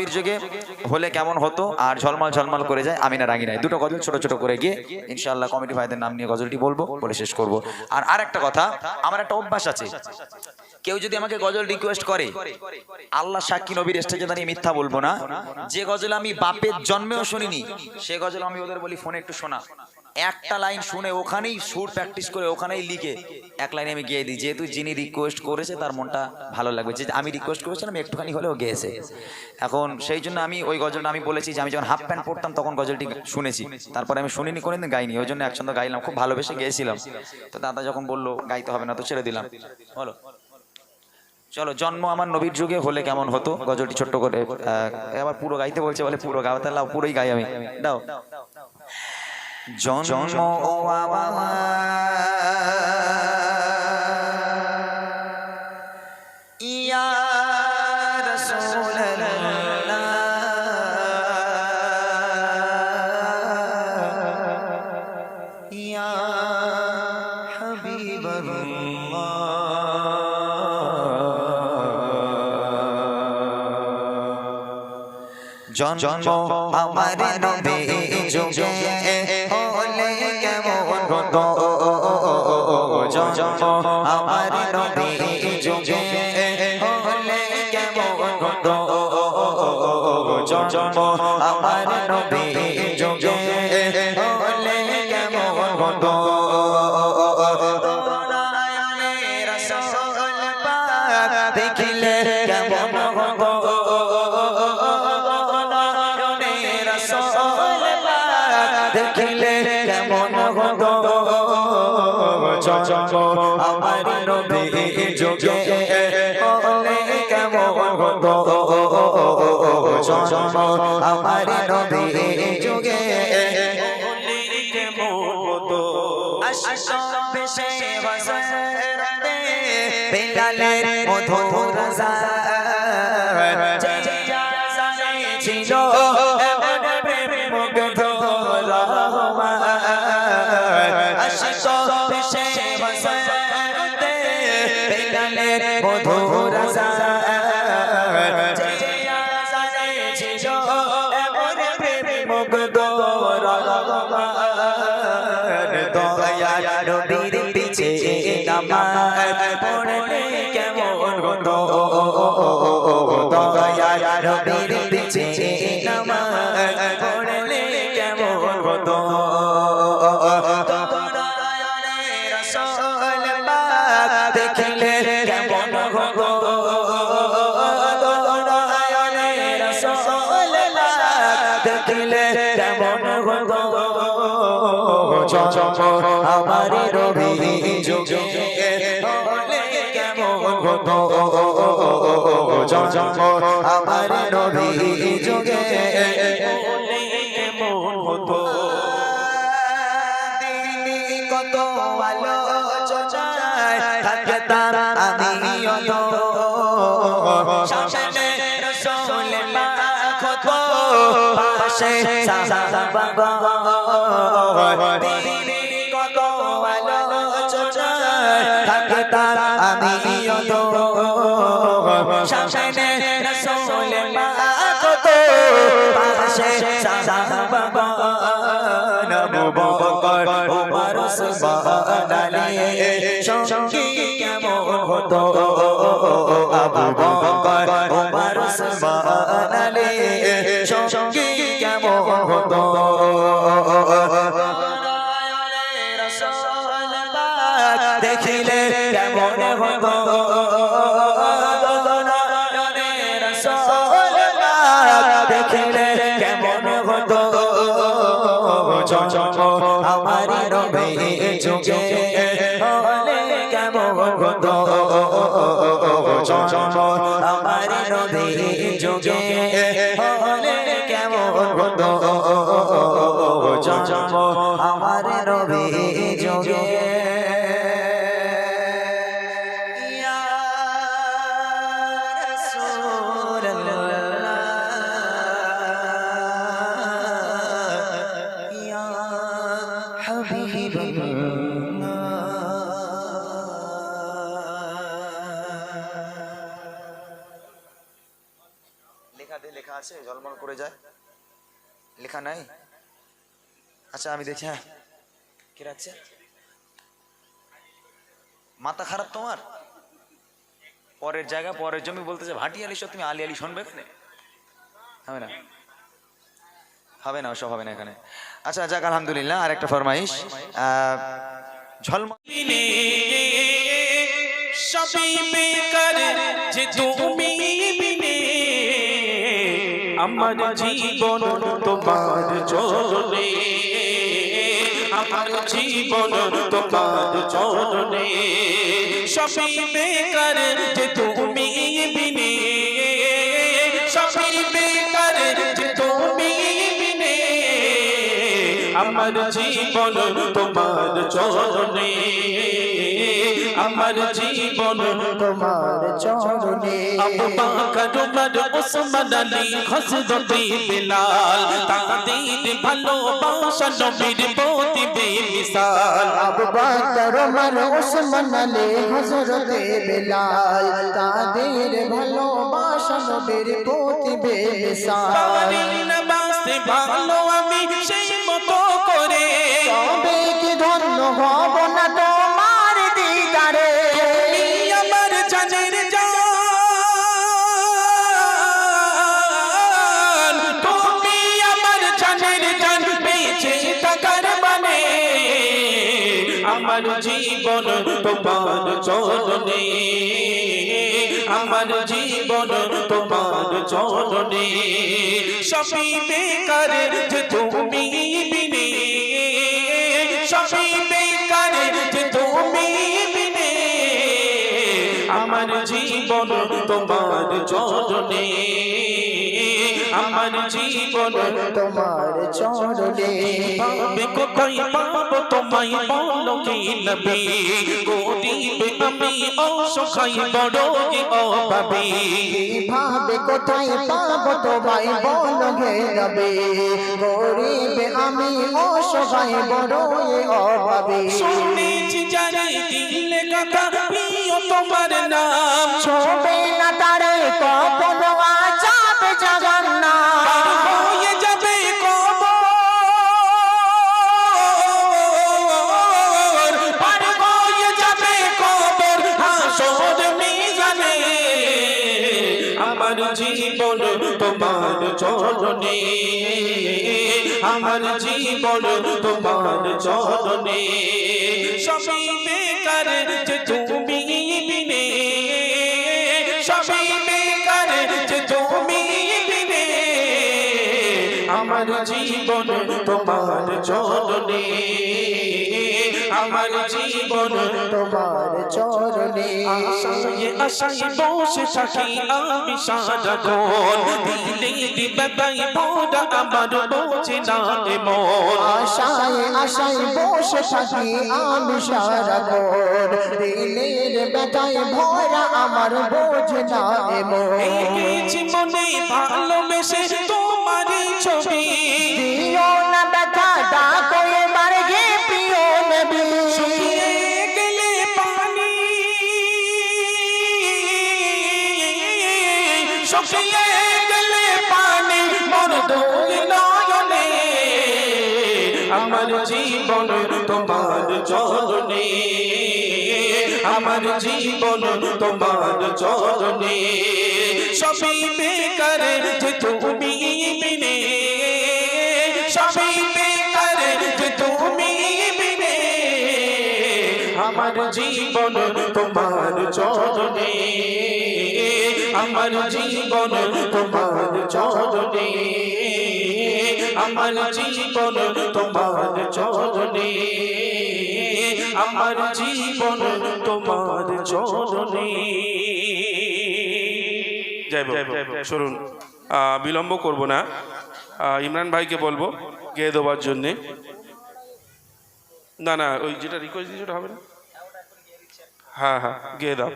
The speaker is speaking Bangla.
নবীর যুগে হলে কেমন হতো আর ঝলমল ঝলমল করে যায় আমি না রাগি নাই, দুটো গজল ছোট ছোট করে গিয়ে ইনশাআল্লাহ কমিটি ভাইদের নাম নিয়ে গজলটি বলবো, বলে শেষ করব। আর আরেকটা কথা, আমার একটা অভ্যাস আছে, কেউ যদি আমাকে গজল রিকোয়েস্ট করে, আল্লাহ সাক্ষী নবীর স্টেজে দাঁড়িয়ে মিথ্যা বলবো না, যে গজল আমি বাপের জন্মেও শুনিনি সে গজল আমি ওদের বলি ফোনে একটু শোনা, একটা লাইন শুনে ওখানেই সুর প্র্যাকটিস করে ওখানেই লিখে এক লাইনে আমি গেয়ে দিই, যেহেতু যিনি রিকোয়েস্ট করেছে তার মনটা ভালো লাগবে, যে আমি রিকোয়েস্ট করেছিলাম একটুখানি হলেও গেয়েছে। এখন সেই জন্য আমি ওই গজলটা আমি বলেছি যে আমি যখন হাফ প্যান্ট পরতাম তখন গজলটি শুনেছি, তারপরে আমি শুনিনি কোনোদিন গাইনি, ওই জন্য একসঙ্গে গাইলাম, খুব ভালোবেসে গেয়েছিলাম। তো দাদা যখন বললো গাইতে হবে না তো ছেড়ে দিলাম। বলো চলো, জন্ম আমার নবীর যুগে হলে কেমন হতো গজলটি ছোট্ট করে, আবার পুরো গাইতে বলছে, বলে পুরো গাও, তাহলে পুরোই গাই আমি, দাও। জন্ম ইয়া রাসূলুল্লাহ ইয়া হাবিবাল্লাহ, জন্ম আমার নবীর যুগে হলে কেমন হতো, জন্ম আমার নবীর যুগে হলে কেমন হতো, জন্ম আমার নবীর যুগে হলে কেমন হতো, দেখিলে কেমন হতো, দেখিলে কেমন হতো, জন্ম আমার নবীর যুগে হলে কেমন হতো, জন্ম আমার নবীর যুগে হলে কেমন হতো, আশিক বেশে বসরতে বিলালের মধুর আযান ছিল মধুর মুগ্ধ দয়া নবীর পিছে নামাজ পড়লে কেমন হতো, দয়া নবীর পিছে নামাজ পড়লে কেমন হতো, দেখিলে কেমন হতো, দেখিলে কেমন হতো, জন্ম আমার নবীর যুগে হলে কেমন হতো, জন্ম আমার নবীর যুগে হলে কেমন হতো, কত আলোচনায় থাকতাম আমি অত, সামনে রাসূল পাক হতো, পাশে সাহাবা, কত আলোচনায় থাকতাম আমি অত, সামনে রাসূল পাক হতো, পাশে সাহাবা, আবু বকর ওমর ওসমান আলী সঙ্গী কেমন হতো, আবু বকর ওমর ওসমান আলী সঙ্গী কেমন হতো, দেখিলে কেমন হতো, দেখিলে কেমন হতো, জন্ম আমার নবীর যুগে হলে কেমন হতো, জন্ম আমার নবীর যুগে হলে কেমন হতো, জন্ম আমার নবীর যুগে। লেখা লেখা আছে ঝলমল করে যায়? লেখা নাই? আচ্ছা আমি দেখি। হ্যাঁ, কি রাখছে? মাথা খারাপ তোমার? পরের জায়গা পরের জমি বলতেছে ভাটি আলি, সব তুমি আলি আলি শুনবে এখানে? হবে না, হবে না, ওসব হবে না এখানে। আচ্ছা যাক, আলহামদুলিল্লাহ। আর একটা ফরমাইশ, ঝলমল সবই বেকার যে তুমি বিনে, আমার জীবন তোমার চরণে, আমার জীবন তোমার চরণে। সবই বেকার যে তুমি বিনে, সবই বেকার যে তুমি বিনে, আমার জীবন তোমার চরণে, আমার জীবন তোমার চরণে। আবু বকর উমর ওসমান আলী হযরত বিলাল, তাদের ভালোবাসা নবীর প্রতি বেমিসাল। আবু বকর ওমর ওসমান আলী হযরত বিলাল, তাদের ভালোবাসা নবীর প্রতি বেমিসাল। পারি না বাঁচতে ভালো আমি সেই মতো করে, তবে কি ধন্য হব না তোমার দিদারে। তুমি আমার জানের জান, তুমি আমার জানের জান, বেঁচে থাকার মানে আমার জীবন তোমার চরণে, আমার জীবন তোমার চরণে। সবই বেকার যে তুমি বিনে, সবই বেকার যে তুমি বিনে, আমার জীবন তোমার চরণে, আমার জীবন তোমার চরণে। পাবে কোথায় পাবো তোমায় বলো কি নবী, গরিব আমি অসহায় বড় অভাবী। ভাবে কোথায় পাবো তোমায় বলো হে নবী, গরিব আমি অসহায় বড় অভাবী। শুনেছি যারে দিলে কথা প্রিয় তোমার নাম, ছবে না তারে কখনো আজাবে জাহান্নাম। হয়ে যাবে কবর, পার হয়ে যাবে কবর হাসর মিজানে। আমার জীবন তোমার চরণে, আমার জীবন তোমার চরণে। সবই বেকার যে তুমি বিনে, সবই বেকার যে তুমি বিনে, আমার জীবন তোমার চরণে, আমার জীবন তোমার চরণে। আশায় আশায় বসে থাকি আমি সারাক্ষণ, দিলে দিবাই ভোরা আমার বোঝে না মন। আশায় আশায় বসে থাকি আমি সারাক্ষণ, দিলের ব্যথায় ভরা আমার বোঝ না মন। এঁকেছি মনে ভালোবেসে তোমারই ছবি, দিও না ব্যথা ডাকো এবার গে প্রিয় নবী। শুকিয়ে গেলে পানি, শুকিয়ে গেলে পানি মোর দুই নয়নে, আমার জীবন তোমার চরণে, আমার জীবন তোমার চরণে। সবই বেকার যে তুমি বিনে, সবই বেকার যে তুমি বিনে, আমার জীবন তোমার চরণে, আমার জীবন তোমার চরণে, আমার জীবন তোমার চরণে, আমার জীবন তোমার চরণে। যাই শুনুন, বিলম্ব করব না, ইমরান ভাইকে বলবো গেয়ে দেওয়ার জন্যে। না না, ওই যেটা রিকোয়েস্ট দিয়েছে ওটা হবে না। হ্যাঁ হ্যাঁ, গেয়ে দাও।